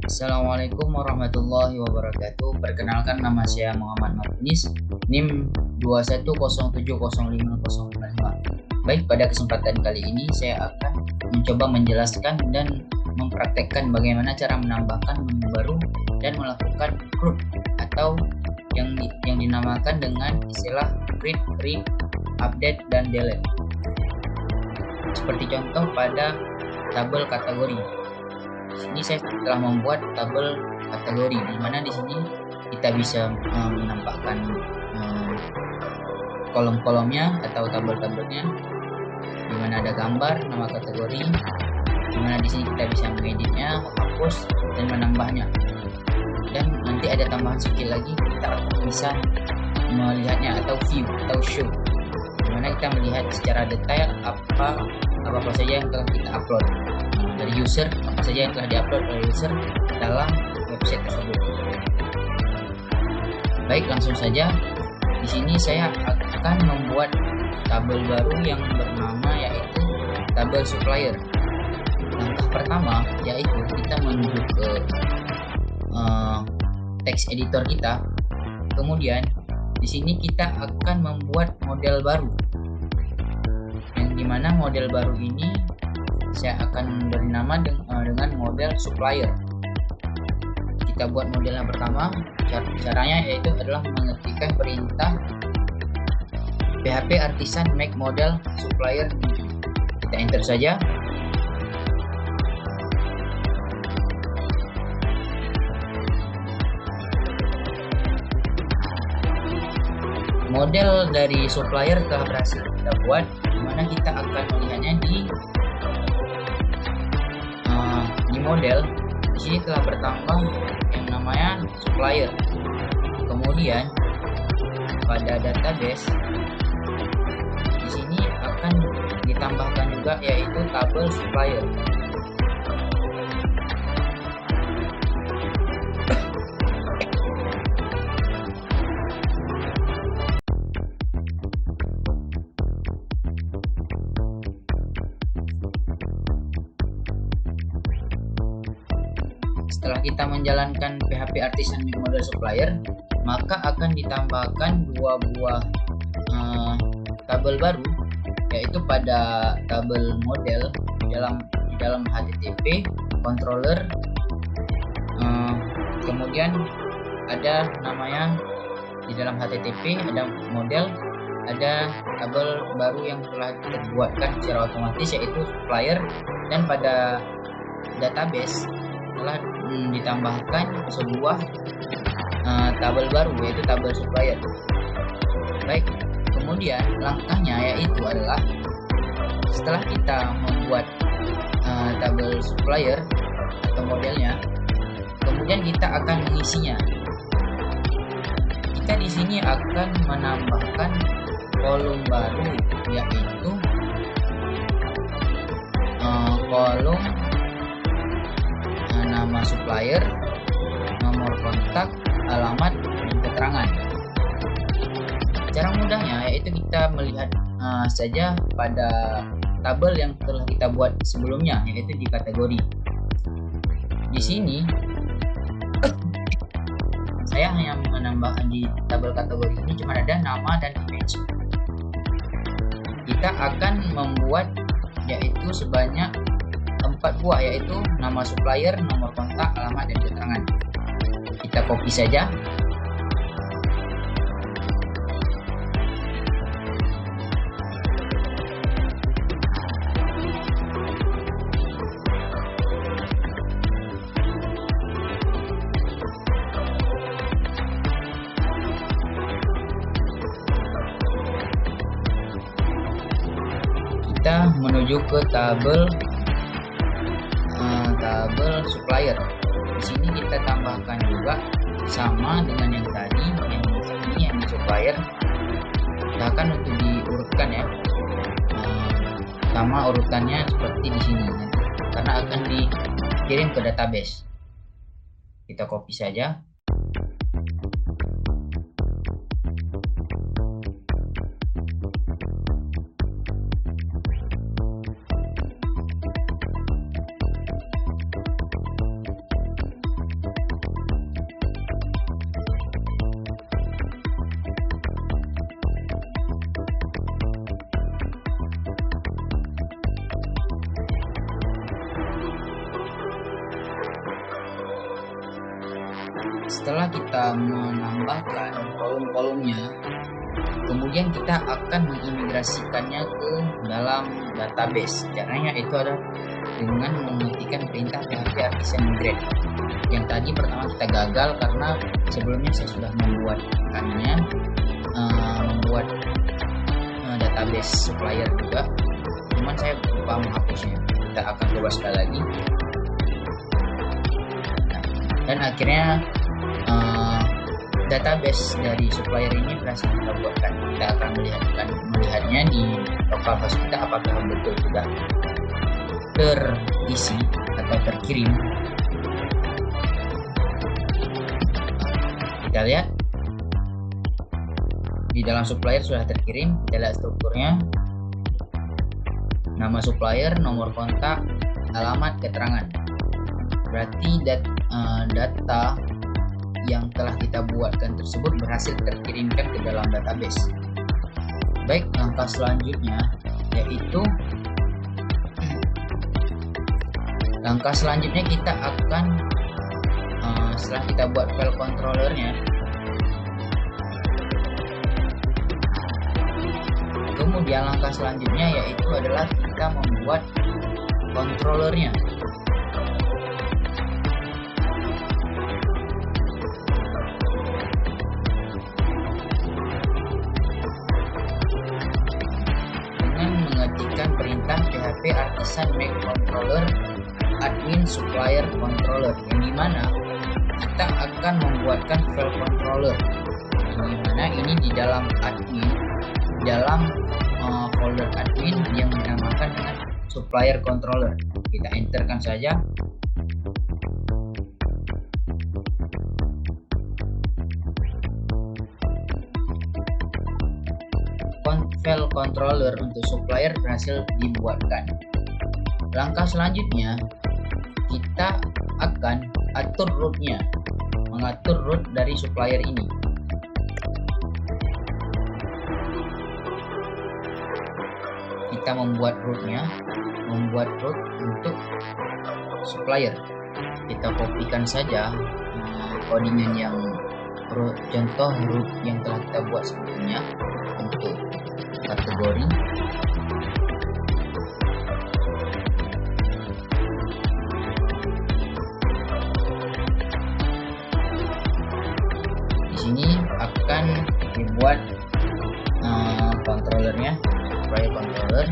Assalamualaikum warahmatullahi wabarakatuh. Perkenalkan, nama saya Muhammad Martinis, NIM 210705055. Baik, pada kesempatan kali ini saya akan mencoba menjelaskan dan mempraktekkan bagaimana cara menambahkan menu baru dan melakukan include atau yang dinamakan dengan istilah create, remove, update, dan delete. Seperti contoh pada tabel kategori. Di sini saya telah membuat tabel kategori, di mana di sini kita bisa menambahkan kolom-kolomnya atau tabel-tabelnya, di mana ada gambar, nama kategori, di mana di sini kita bisa mengeditnya, menghapus, dan menambahnya. Dan nanti ada tambahan skill lagi, kita akan bisa melihatnya atau view atau show, di mana kita melihat secara detail apa saja yang telah kita upload dari user, apa saja yang telah diupload oleh user dalam website tersebut. Baik, langsung saja. Di sini saya akan membuat tabel baru yang bernama yaitu tabel supplier. Langkah pertama yaitu kita menuju ke text editor kita. Kemudian di sini kita akan membuat model baru, yang dimana model baru ini saya akan beri nama dengan model supplier. Kita buat model yang pertama. Caranya yaitu adalah mengetikkan perintah PHP artisan make model supplier. Kita enter saja. Model dari supplier telah berhasil kita buat, dimana kita akan melihatnya di model. Di sini telah bertambah yang namanya supplier. Kemudian pada database di sini akan ditambahkan juga yaitu tabel supplier. Setelah kita menjalankan PHP artisan make model supplier, maka akan ditambahkan dua buah tabel baru, yaitu pada tabel model di dalam HTTP controller. Kemudian ada namanya di dalam HTTP, ada model, ada tabel baru yang telah dibuatkan secara otomatis yaitu supplier, dan pada database telah ditambahkan sebuah tabel baru yaitu tabel supplier. Baik, kemudian langkahnya yaitu adalah setelah kita membuat tabel supplier atau modelnya, kemudian kita akan mengisinya. Kita di sini akan menambahkan kolom baru yaitu kolom nama supplier, nomor kontak, alamat, dan keterangan. Cara mudahnya yaitu kita melihat saja pada tabel yang telah kita buat sebelumnya, yaitu di kategori. Di sini saya hanya menambahkan di tabel kategori ini cuma ada nama dan image. Kita akan membuat yaitu sebanyak 4 buah, yaitu nama supplier, nomor kontak, alamat, dan keterangan. Kita copy saja. Kita menuju ke tabel supplier. Di sini kita tambahkan juga sama dengan yang tadi, yang di supplier. Silakan untuk diurutkan ya, sama urutannya seperti di sini nanti, karena akan dikirim ke database. Kita copy saja. Setelah kita menambahkan kolom-kolomnya, kemudian kita akan mengimigrasikannya ke dalam database. Caranya itu adalah dengan mengetikkan perintah PHP artisan migrate. Yang tadi pertama kita gagal karena sebelumnya saya sudah membuatkannya, membuat database supplier juga, cuman saya lupa menghapusnya. Kita akan coba sekali lagi. Dan akhirnya database dari supplier ini berhasil kita buatkan. Kita akan melihatnya di localhost kita apakah betul sudah terisi atau terkirim. Kita lihat di dalam supplier sudah terkirim. Kita lihat strukturnya: nama supplier, nomor kontak, alamat, keterangan. Berarti data yang telah kita buatkan tersebut berhasil terkirimkan ke dalam database. Baik, langkah selanjutnya yaitu kita akan setelah kita buat file controllernya, kemudian langkah selanjutnya yaitu adalah kita membuat controllernya. Perintah PHP artisan make controller admin supplier controller, yang dimana kita akan membuatkan file controller, yang dimana ini di dalam admin, dalam folder admin yang dinamakan dengan supplier controller. Kita enterkan saja. File controller untuk supplier berhasil dibuatkan. Langkah selanjutnya kita akan atur rootnya, mengatur root dari supplier ini. Kita membuat rootnya, membuat root untuk supplier. Kita kopikan saja codingan yang contoh root yang telah kita buat sebelumnya untuk kategori. Di sini akan dibuat controllernya, supplier controller.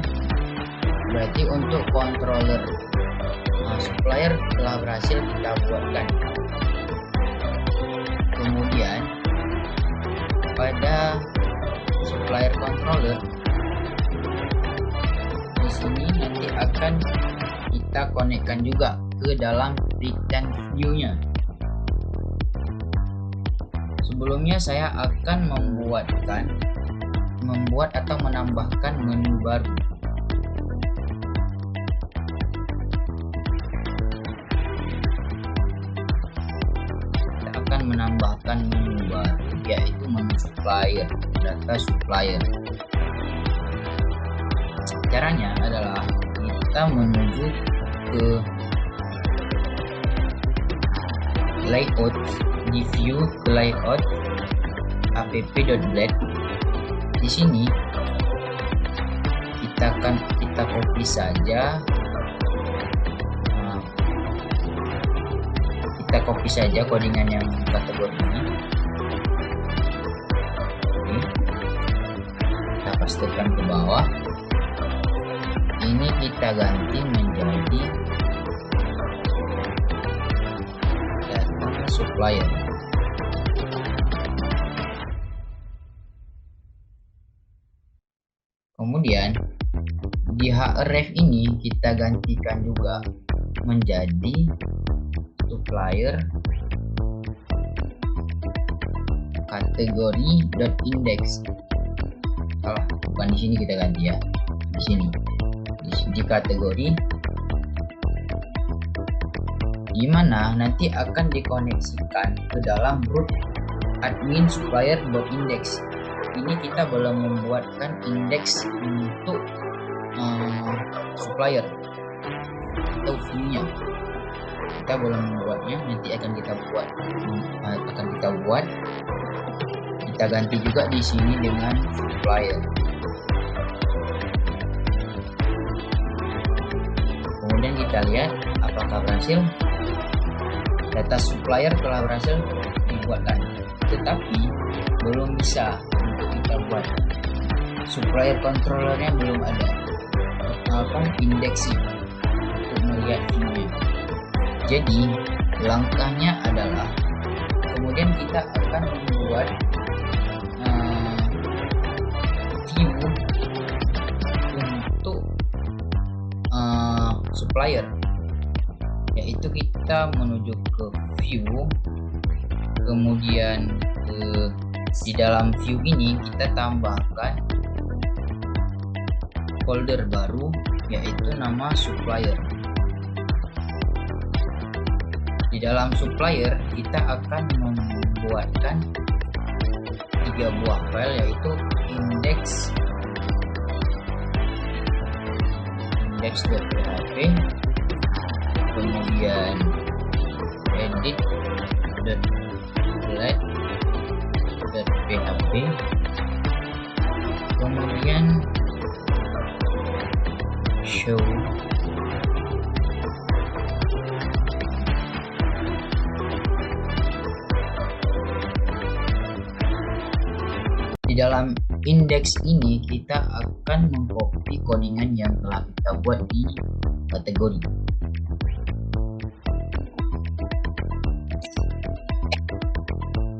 Berarti untuk controller supplier telah berhasil kita buatkan. Kemudian pada supplier controller di sini nanti akan kita konekkan juga ke dalam return view-nya. Sebelumnya saya akan membuat atau menambahkan menu baru. Kita akan menambahkan menu baru, yaitu menu supplier, data supplier. Caranya adalah kita menuju ke layout, di view ke layout app.blade. Di sini kita copy saja, codingan yang kategori ini. Oke, kita pastikan ke bawah. Ini kita ganti menjadi data supplier. Kemudian di href ini kita gantikan juga menjadi supplier kategori.index. Salah, bukan di sini kita ganti ya. Di sini di kategori, dimana nanti akan dikoneksikan ke dalam root admin supplier.index. Ini kita belum membuatkan indeks untuk supplier atau view-nya. kita belum membuatnya, nanti akan kita buat. Kita ganti juga di sini dengan supplier. Kemudian kita lihat apakah berhasil. Data supplier telah berhasil dibuatkan, tetapi belum bisa untuk kita buat. Supplier controllernya belum ada, indeksi untuk melihat view-nya. Jadi langkahnya adalah kemudian kita akan membuat view untuk supplier, yaitu kita menuju ke view, kemudian di dalam view ini kita tambahkan folder baru, yaitu nama supplier. Di dalam supplier kita akan membuatkan 3 buah file, yaitu index.php, kemudian edit.let.php, kemudian show di dalam indeks ini kita akan mengcopy codingan yang telah kita buat di kategori.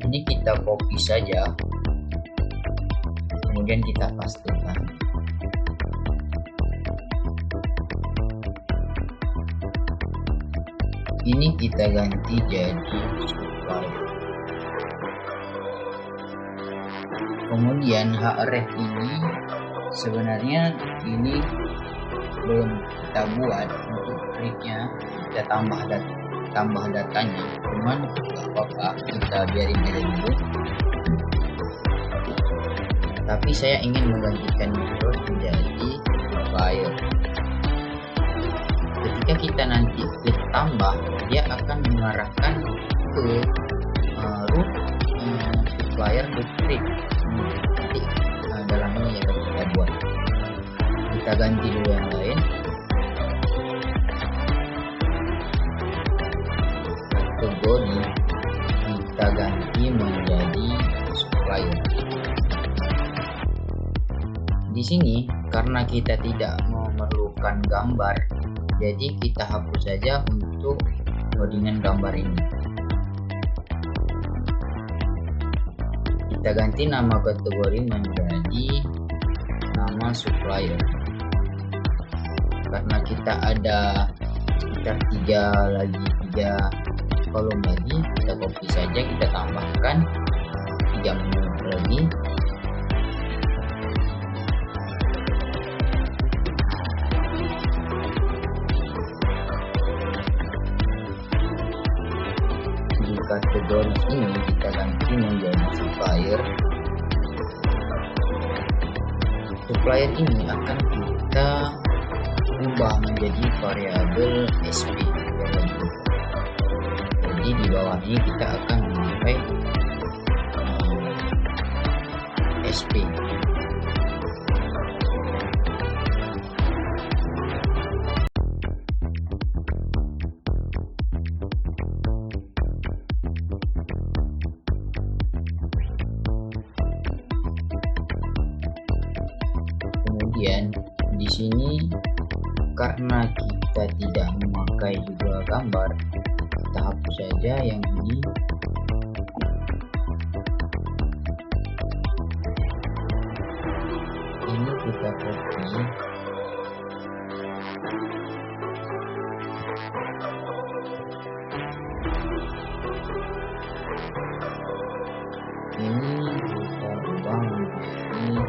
Ini kita copy saja, kemudian kita pastekan. Ini kita ganti jadi supplier. Kemudian href ini sebenarnya ini belum kita buat untuk read-nya, kita tambah datanya, cuman nggak apa-apa, kita biarin aja dulu. Tapi saya ingin menggantikannya terus menjadi supplier. Ketika kita nanti klik tambah, dia akan mengarahkan ke root supplier .read. Nanti dalam ini yang kita buat. Kita ganti dulu yang lain. Kategori kita ganti menjadi supplier. Di sini karena kita tidak memerlukan gambar, jadi kita hapus saja untuk codingan gambar ini. Kita ganti nama kategori menjadi nama supplier. Karena kita ada sekitar 3 kolom lagi, kita copy saja, kita tambahkan 3 menu lagi. Kategori ini kita ganti menjadi supplier. Supplier ini akan kita ubah menjadi variabel sp. Jadi di bawah ini kita akan memakai sp. Kemudian di sini karena kita tidak memakai juga gambar, kita hapus saja yang ini. Ini kita copy. Ini kita ubah menjadi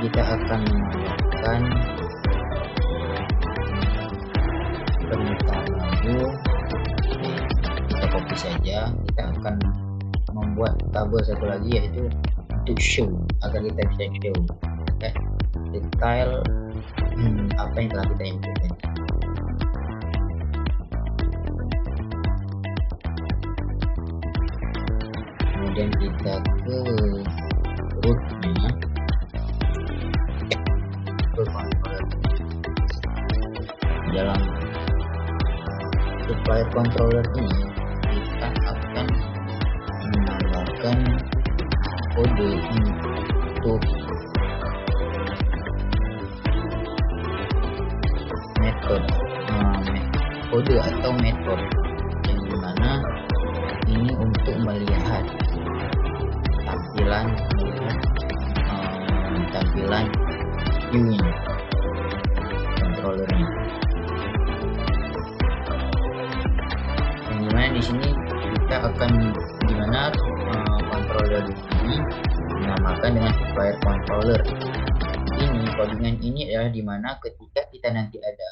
kita akan menambahkan perintah baru. Kita copy saja. Kita akan membuat tabel satu lagi, yaitu untuk show, agar kita bisa show detail apa yang telah kita input tadi. Kemudian kita ke rootnya, ke controller. Dalam supplier controller ini kita akan menambahkan kode untuk kode atau metode yang dimana ini untuk melihat tampilan viewing controllernya, yang dimana di sini kita akan controller ini dinamakan dengan supplier controller. Ini codingan ini adalah dimana ketika kita nanti ada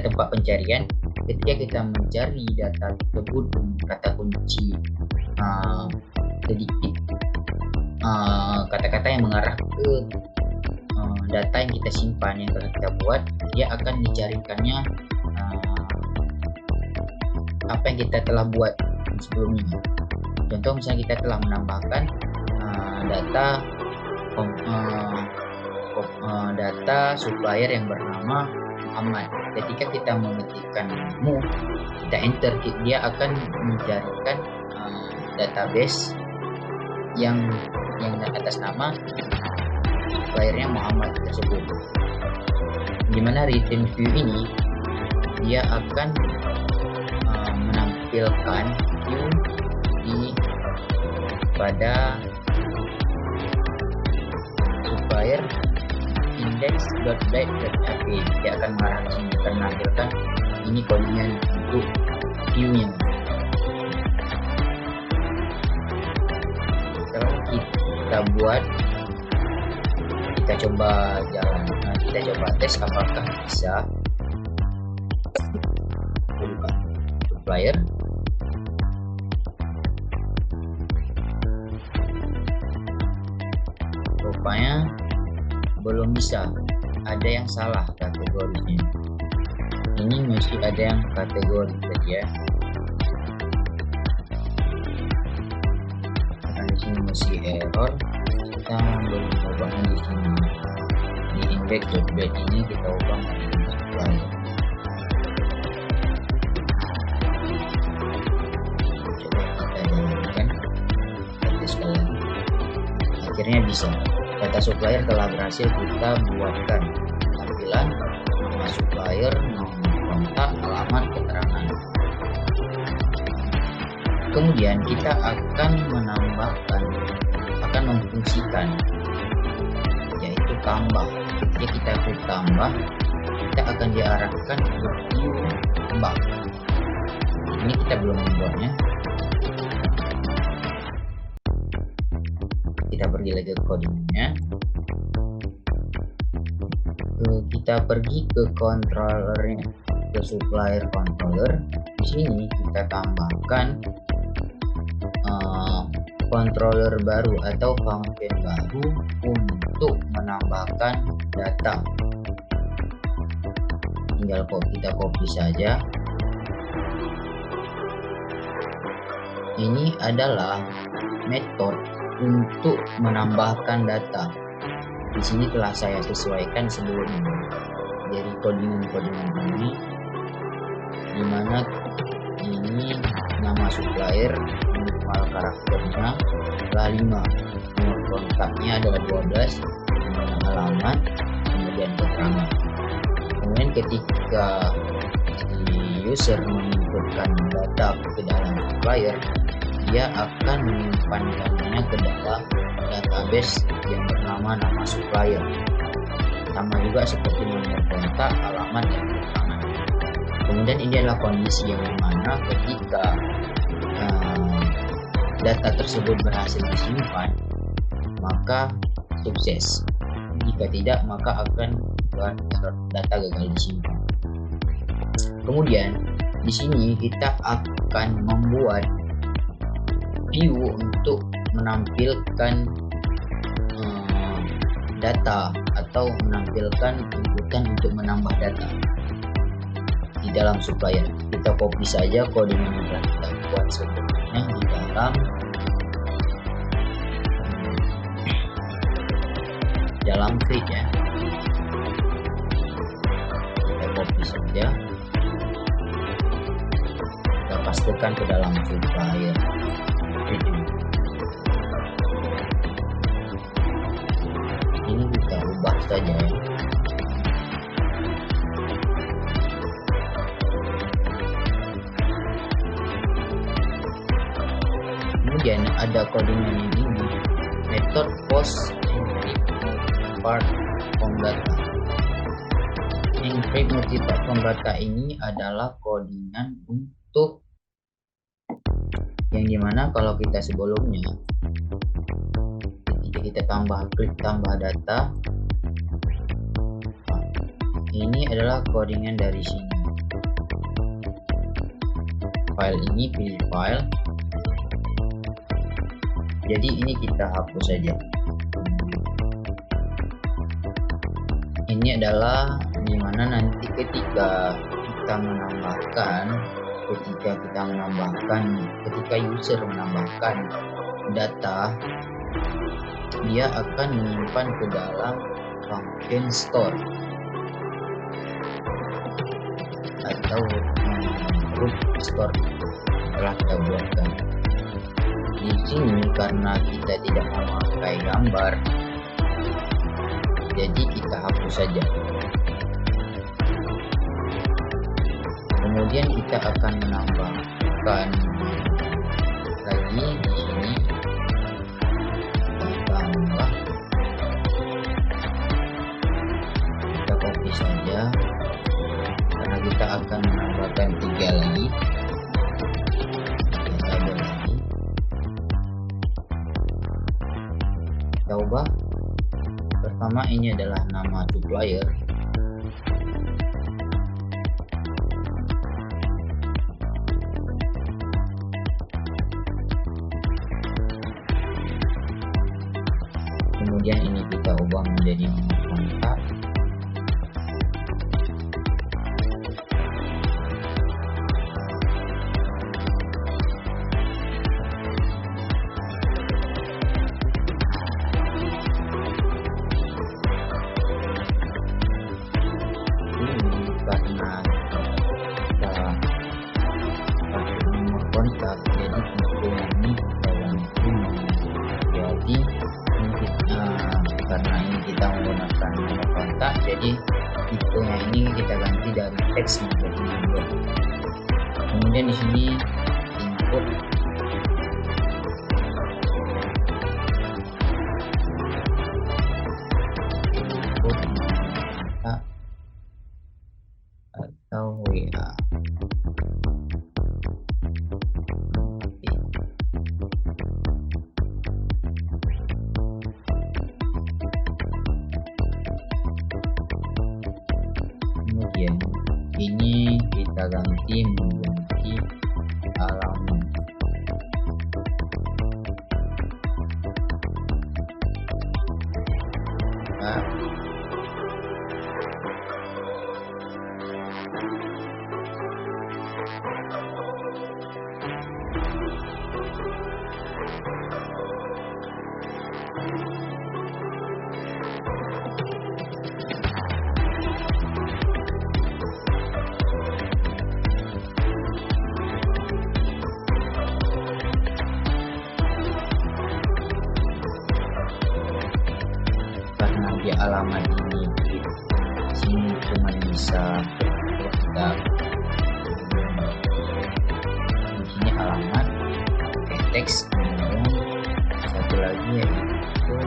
tempat pencarian, ketika kita mencari data tersebut kata kunci sedikit kata-kata yang mengarah ke data yang kita simpan, yang telah kita buat, dia akan dicarikannya apa yang kita telah buat sebelumnya. Contoh misalnya kita telah menambahkan data supplier yang bernama Muhammad. Ketika kita mengetikkan move, kita enter, dia akan mencarikan database yang atas nama suppliernya Muhammad tersebut. Dimana return view ini dia akan menampilkan view pada supplier index.byte.ap. Dia akan mengarah ke sini, akan menampilkan ini codingan untuk view-nya. Setelah kita buat, kita coba jalan, kita coba tes apakah bisa. Buka supplier, rupanya belum bisa, ada yang salah kategorinya. Ini mesti ada yang kategori tadi ya. Karena di sini masih error, kita belum ubahnya di sini. Di index.byte ini kita ubah menjadi supplier. Coba kita jalankan, kita tes lagi. Akhirnya bisa. Data supplier telah berhasil kita buatkan, tampilan nama supplier, nomor kontak, alamat, keterangan. Kemudian kita akan memfungsikan, yaitu tambah. Ketika kita klik tambah, kita akan diarahkan ke view tambah. Ini kita belum membuatnya. Kita pergi lagi ke codingnya, kita pergi ke controllernya, ke supplier controller. Di sini kita tambahkan controller baru atau function baru untuk menambahkan data. Tinggal kita copy saja. Ini adalah metode untuk menambahkan data. Di sini telah saya sesuaikan sebelumnya. Jadi codingan ini, dimana ini nama supplier, file karakternya adalah 5, nomor kontaknya adalah 12, dimana alamat, kemudian keterangan. Kemudian ketika user menginputkan data ke dalam supplier, dia akan menyimpannya ke dalam database yang bernama nama supplier. Sama juga seperti nomor kontak, alamat, dan keterangan. Kemudian ini adalah kondisi yang dimana ketika data tersebut berhasil disimpan, maka sukses. Jika tidak, maka akan buat data gagal disimpan. Kemudian di sini kita akan membuat view untuk menampilkan data atau menampilkan inputan untuk menambah data di dalam supplier. Kita copy saja kode yang sudah kita buat sebelumnya di dalam create ya. Kita copy saja, kita pastikan ke dalam supplier. Ini kita ubah saja ya. Kemudian ada codingan yang ini, method post encrypt multipart from data. Encrypt multipart from data ini adalah codingan untuk yang dimana kalau kita sebelumnya ketika kita klik tambah data, ini adalah codingan dari sini. File ini pilih file. Jadi ini kita hapus saja. Ini adalah dimana nanti ketika user menambahkan data, dia akan menyimpan ke dalam function store atau root store telah kita buatkan. Di sini karena kita tidak memakai gambar, jadi kita hapus saja. Kemudian kita akan menambahkan lagi di sini. Kita copy saja karena kita akan menambahkan 3 lagi. Kita ada lagi. Kita ubah. Pertama ini adalah nama supplier. Kemudian ini kita ubah menjadi kontak. Karena kita pakai nomor kontak, jadi tentunya ini kita ganti jadi karena ini kita menggunakan nomor kontak, jadi tipenya ini kita ganti dari teks menjadi number. Kemudian di sini input kontak atau WA. Kemudian ini kita ganti menjadi alamat. Di alamat ini di sini cuma bisa kita di sini alamat teks, kemudian satu lagi yaitu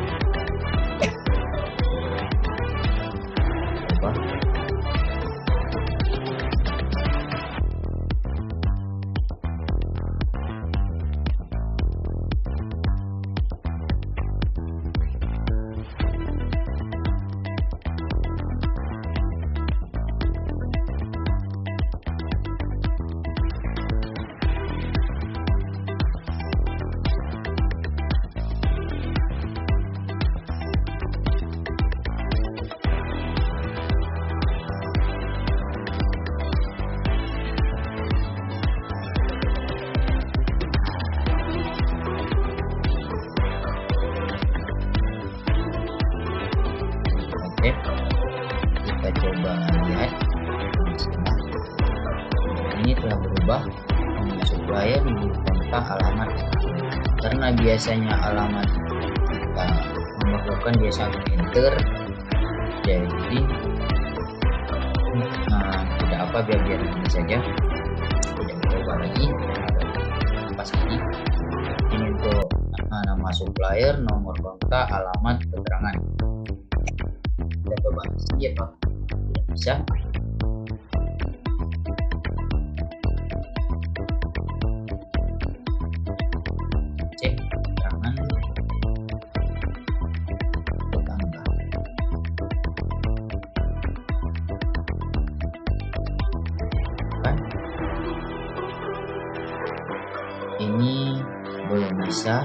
apa biasanya alamat kita memerlukan biasa enter, jadi tidak apa, biar ini saja, tidak kita ubah lagi, pas ini untuk nama supplier, nomor kontak, alamat, keterangan. Kita coba ya Pak, tidak bisa. Cek keterangan tetangga. Kan ini belum bisa.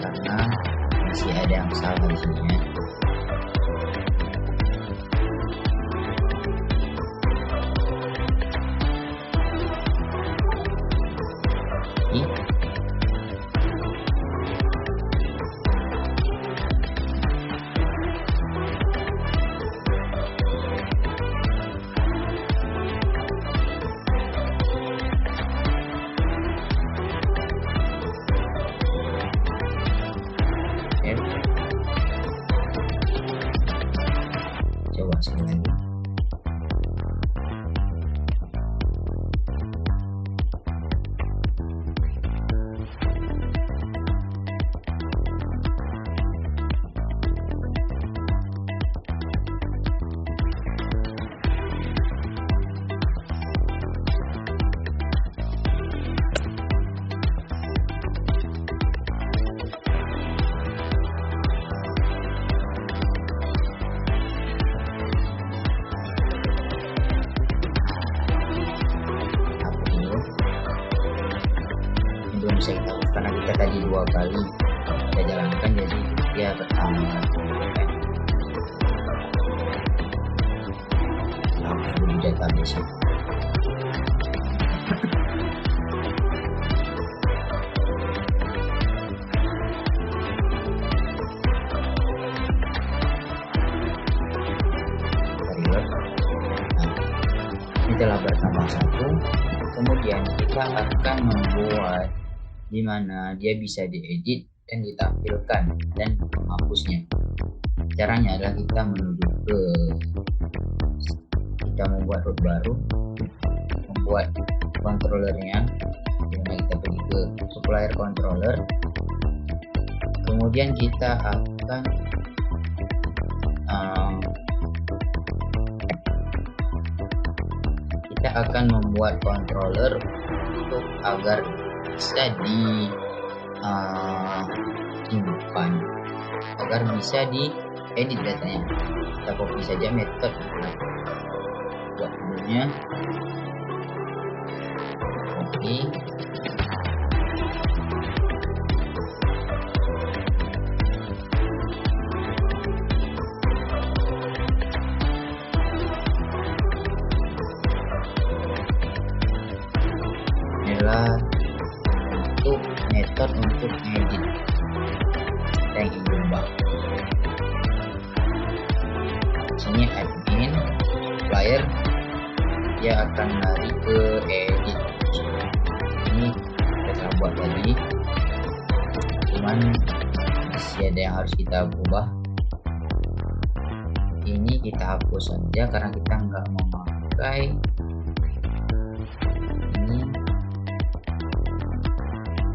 Karena masih ada yang salah di sini ya. Coba sekali lagi. Belum bisa kita hapus karena kita tadi 2 kali kita jalankan, jadi dia bertambah. Hapus dulu database. Ini telah bertambah 1. Kemudian kita akan membuat di mana dia bisa diedit dan ditampilkan dan menghapusnya. Caranya adalah kita menuju ke, kita membuat root baru, membuat controllernya, dimana kita pergi ke supplier controller. Kemudian kita akan membuat controller untuk agar bisa disimpan, agar bisa diedit datanya. Kita copy saja metode buat dulunya, copy, inilah untuk metode untuk edit yang diubah. Sini admin supplier, dia akan lari ke edit. Ini kita buat tadi, cuman masih ada yang harus kita ubah. Ini kita hapus saja karena kita nggak memakai ini.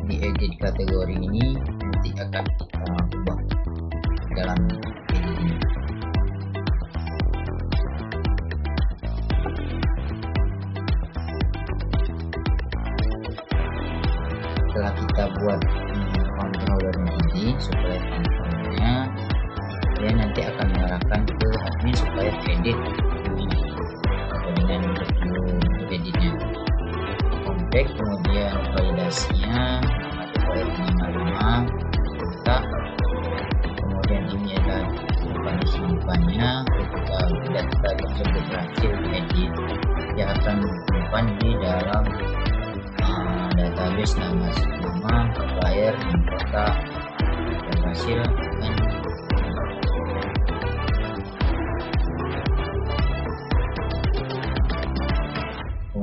Di edit kategori ini nanti akan kita ubah dalam edit ini. Setelah kita buat controllernya tadi, supaya controllernya dia nanti akan mengarahkan ke admin supaya edit dengan editnya. Back, kemudian validasinya nama supplier 55 kita, kemudian ini adalah simpannya. Ketika data tersebut berhasil diedit, dia akan menyimpan di dalam database nama supplier dan kota yang berhasil, dan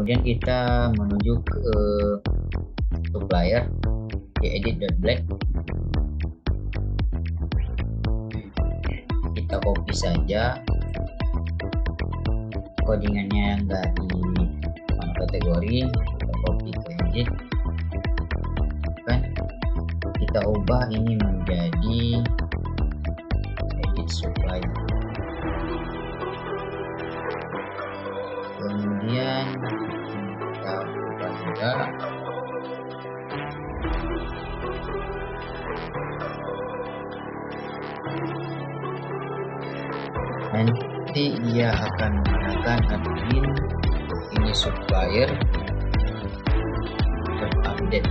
Kemudian kita menuju ke supplier di edit.black, kita copy saja codingannya yang dari kategori, kita copy ke edit kan, kita ubah ini menjadi edit supplier. Kemudian kita ubah juga nanti dia akan menggunakan admin ini supplier terupdate.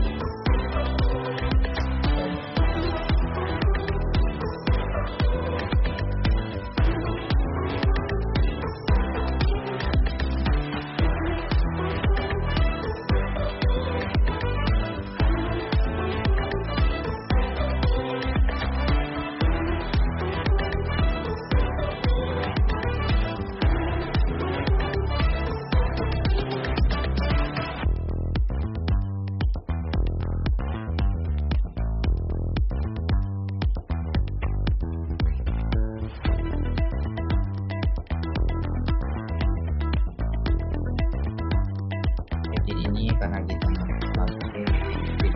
Ini karena kita pakai edit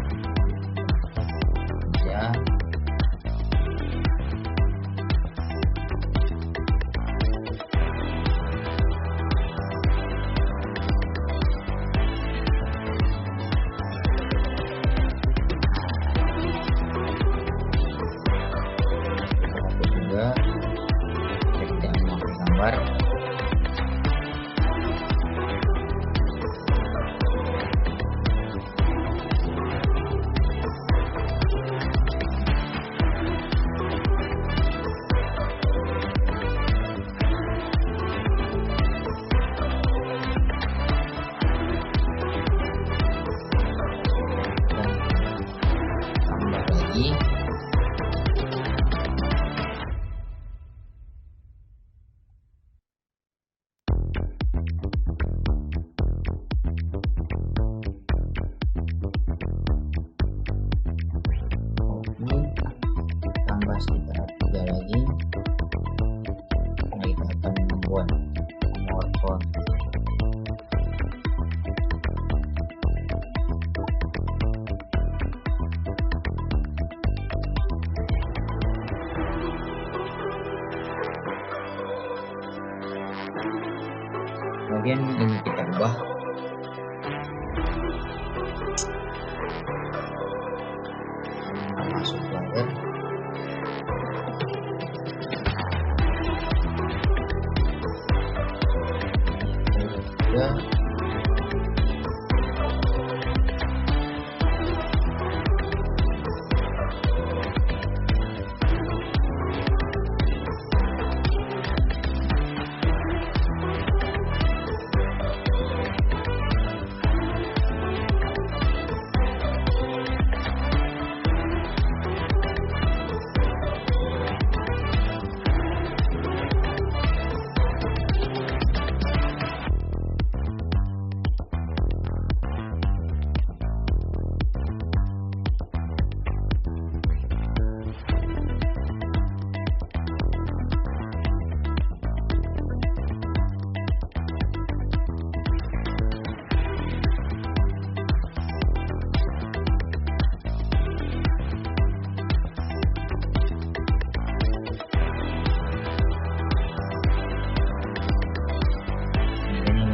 ya, kita juga tidak memakai gambar. Tambah sekitar 3 lagi karena kita akan membuat nomor font. Kemudian ini kita ubah nama supplier. Ya,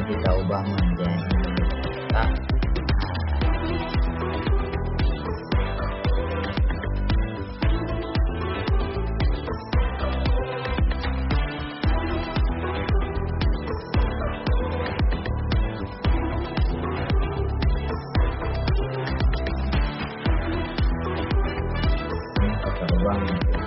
kita ubah menjadi tak. Kita ubah menjadi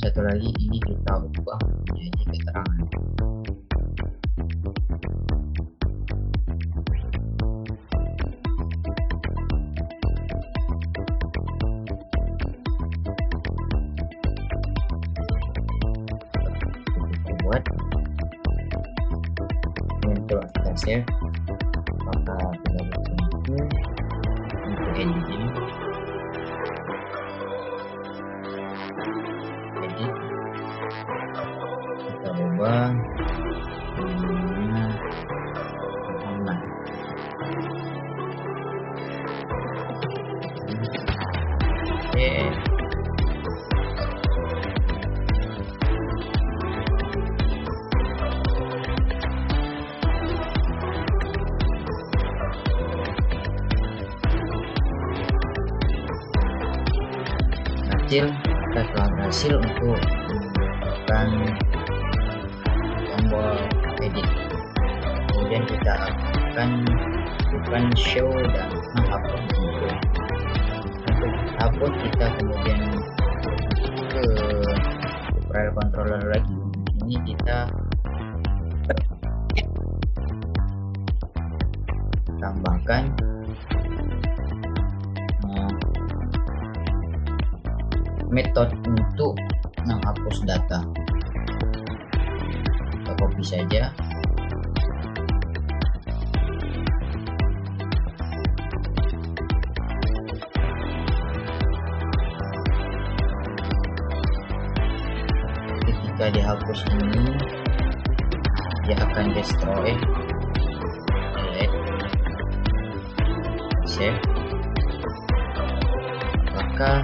satu lagi, ini kita ubah menjadi keterangan. coba kita save, maka kita tunggu untuk editnya. Edit, kita ubah namanya Muhammad. Kita telah berhasil untuk menggunakan tombol edit. Kemudian kita akan bukan show dan menghapus. Untuk hapus kita kemudian ke file controller lagi. Ini kita tambahkan metode untuk menghapus data. Kita copy saja. Ketika dihapus ini, dia akan destroy. Delete, save. Maka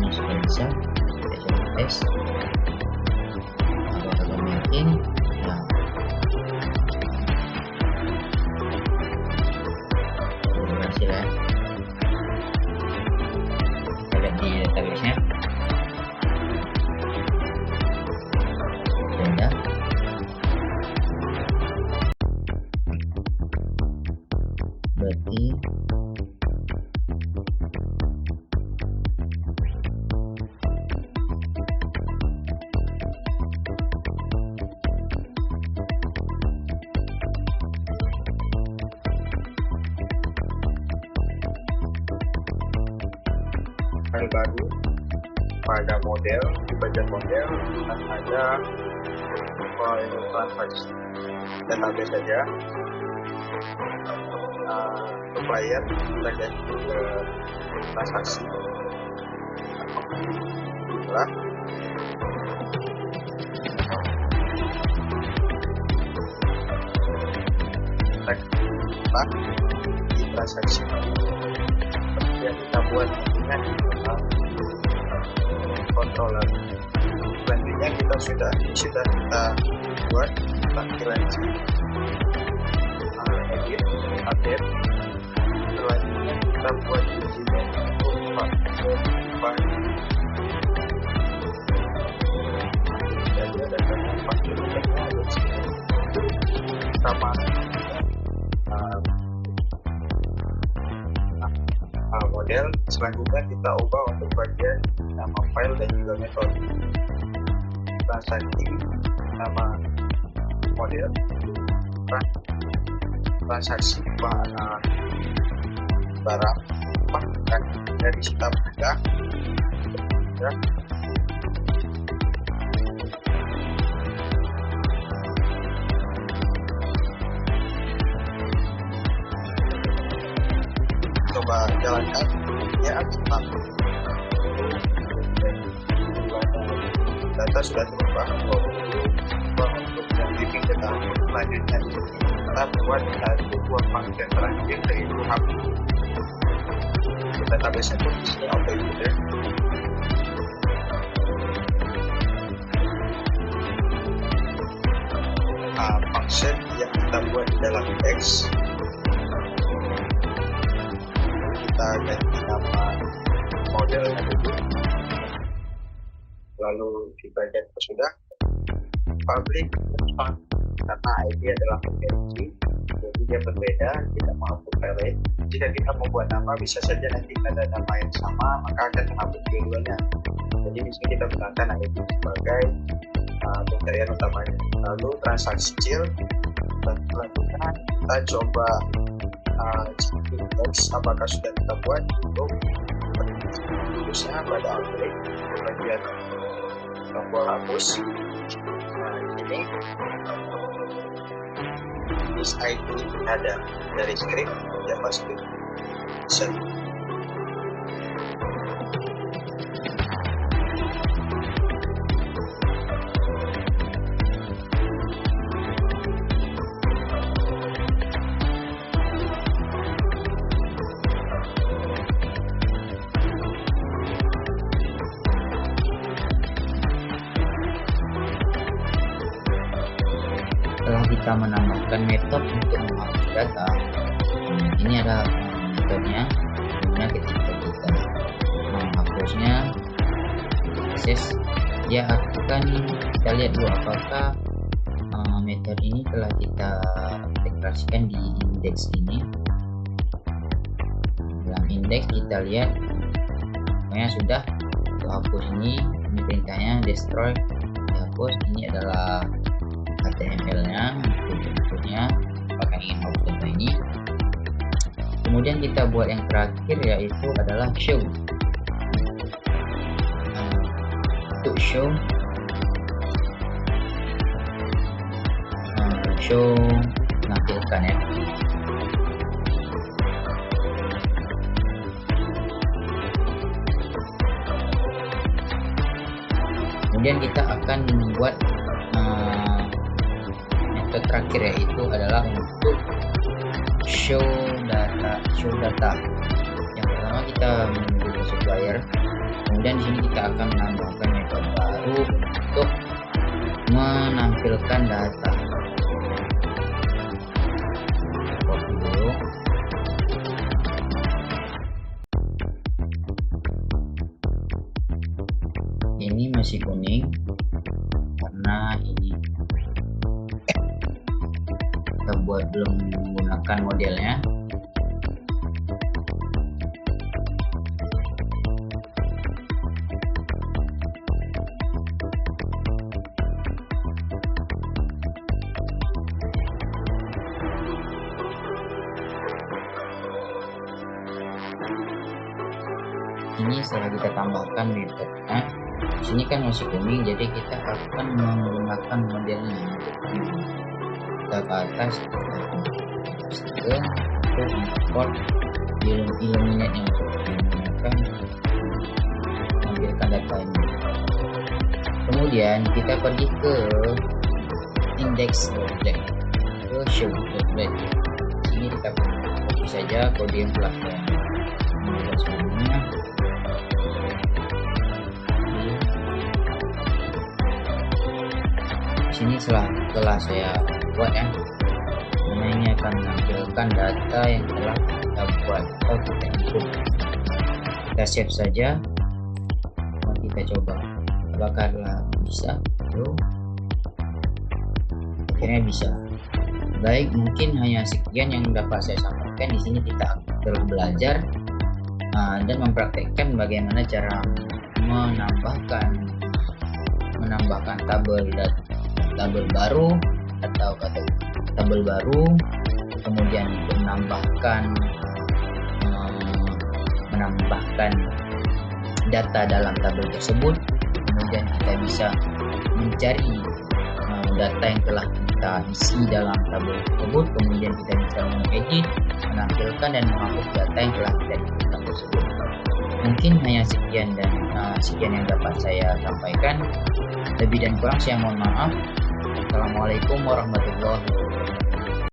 ini sudah bisa. Kita coba tes apakah mungkin. Nah, berhasil ya. Kita lihat di database nya sudah. Berarti file baru pada model, di bagian model dan ada file transaksi database saja. Untuk layer kita ganti ke transaksi. Itulah kita di transaksi yang kita buat dengan controller. Selanjutnya kita sudah kita buat tampilan edit, update. Selanjutnya kita buat ujian untuk pakai jadi ada pakai sama model. Selanjutnya kita ubah untuk bagian nama file dan juga metode. Transaksi nama model, transaksi barang dan dari kita mudah ya. Coba jalankan ya, kita data sudah berubah untuk yang bikin data. Selanjutnya kita buat satu buah function terakhir, yaitu hapus. Database pun disini auto include. Function yang kita buat di dalam teks, kita ganti nama modelnya dulu, lalu kita ganti sudah public karena ID adalah potensi, jadi dia berbeda, tidak mampu file. Jika kita membuat nama, bisa saja nanti ada nama yang sama, maka akan menghapus keduanya. Jadi di sini kita gunakan ID sebagai pencarian utamanya. Lalu transaksi cil, dan selanjutnya kita coba teks apakah sudah kita buat untuk khususnya pada outbreak bagian tombol hapus. Nah, ini jenis ID ada dari script JavaScript. Bisa. Setelah kita menambahkan metode untuk menghapus data, ini ada metodenya. Dimana ketika kita menghapusnya, akses dia akan kita lihat dulu apakah metode ini telah kita integrasikan di indeks ini. Dalam indeks kita lihat pokoknya sudah hapus ini perintahnya destroy, dihapus. Ini adalah HTML-nya, bentuknya apakah ingin hapus data ini. Kemudian kita buat yang terakhir, yaitu adalah show. Untuk show menampilkan ya. Kemudian kita akan membuat metode terakhir, yaitu adalah untuk show data. Yang pertama kita menunggu supplier, kemudian di sini kita akan menambahkan metode baru untuk menampilkan data. Copy dulu. Ini masih kuning karena ini kita buat belum menggunakan modelnya. Ini setelah kita tambahkan metodenya, di sini kan masih kuning, jadi kita akan menggunakan modelnya. Kita ke atas, kita import illuminate yang untuk menggunakan menampilkan data ini. Kemudian kita pergi ke index.black, ke show.black. Sini kita copy saja kode yang telah saya buat sebelumnya. Sini setelah saya buat ya, ini akan menampilkan data yang telah kita buat atau kita input. Kita save saja, kita coba apakah bisa. Akhirnya bisa. Baik, mungkin hanya sekian yang dapat saya sampaikan. Di sini kita telah belajar dan mempraktekkan bagaimana cara menambahkan tabel baru atau tabel baru, kemudian menambahkan data dalam tabel tersebut. Kemudian kita bisa mencari data yang telah kita isi dalam tabel tersebut. Kemudian kita bisa mengedit, menampilkan dan menghapus data yang telah kita isi dalam tabel tersebut. Mungkin hanya sekian yang dapat saya sampaikan. Lebih dan kurang saya mohon maaf. Assalamualaikum warahmatullahi wabarakatuh.